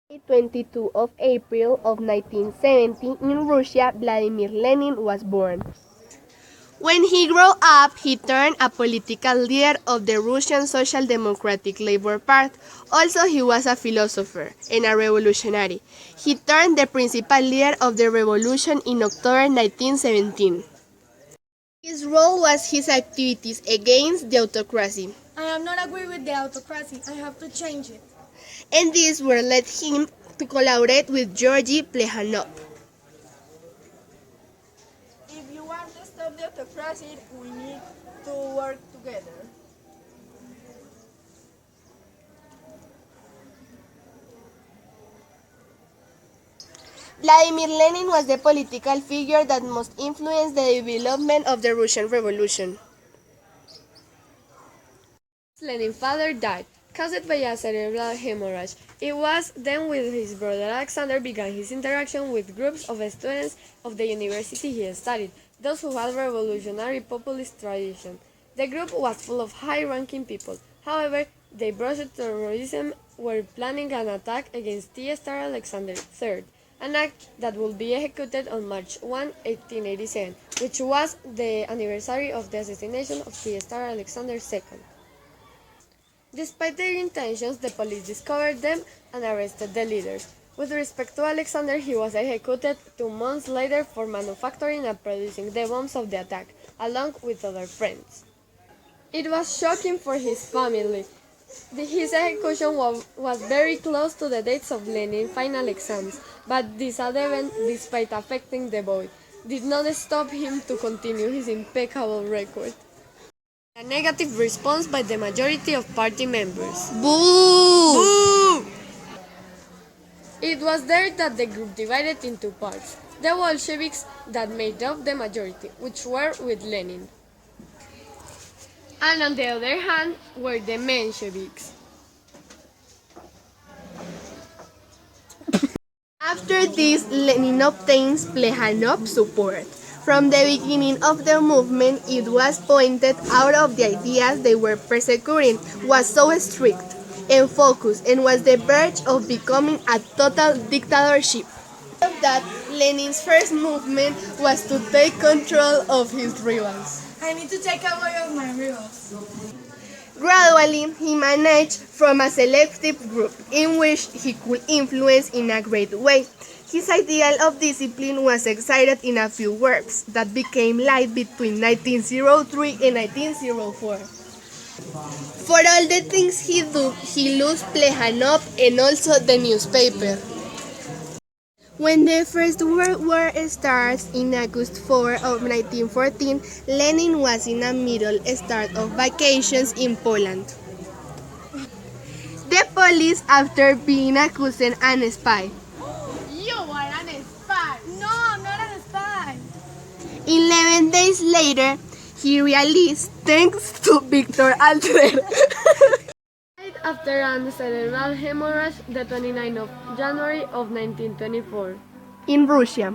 22 of April of 1970 in Russia, Vladimir Lenin was born. When he grew up, he turned a political leader of the Russian Social Democratic Labor Party. Also, he was a philosopher and a revolutionary. He turned the principal leader of the revolution in October 1917. His role was his activities against the autocracy. I am not agree with the autocracy. I have to change it. And these were led him to collaborate with Georgy Plekhanov. If you want to stop the autocracy, we need to work together. Vladimir Lenin was the political figure that most influenced the development of the Russian Revolution. Lenin's father died, caused by a cerebral hemorrhage. It was then with his brother Alexander began his interaction with groups of students of the university he studied, those who had revolutionary populist tradition. The group was full of high-ranking people. However, they brushed terrorism, were planning an attack against Tsar Alexander III, an act that would be executed on March 1, 1887, which was the anniversary of the assassination of Tsar Alexander II. Despite their intentions, the police discovered them and arrested the leaders. With respect to Alexander, he was executed 2 months later for manufacturing and producing the bombs of the attack, along with other friends. It was shocking for his family. His execution was very close to the dates of Lenin's final exams, but this event, despite affecting the boy, did not stop him to continue his impeccable record. A negative response by the majority of party members. Boo! Boo! It was there that the group divided into parts. The Bolsheviks that made up the majority, which were with Lenin. And on the other hand were the Mensheviks. After this, Lenin obtains Plekhanov's support. From the beginning of the movement, it was pointed out of the ideas they were persecuting was so strict and focused and was the verge of becoming a total dictatorship. Of that, Lenin's first movement was to take control of his rivals. I need to take away all my rivals. Gradually, he managed from a selective group in which he could influence in a great way. His ideal of discipline was excited in a few works that became live between 1903 and 1904. For all the things he did, he lost Plekhanov and also the newspaper. When the First World War starts in August 4 of 1914, Lenin was in a middle start of vacations in Poland. The police, after being accused an spy, You are an spy. No, I'm not a spy. 11 days later, he released thanks to Victor Alter. After a cerebral hemorrhage the 29th of January of 1924. In Russia.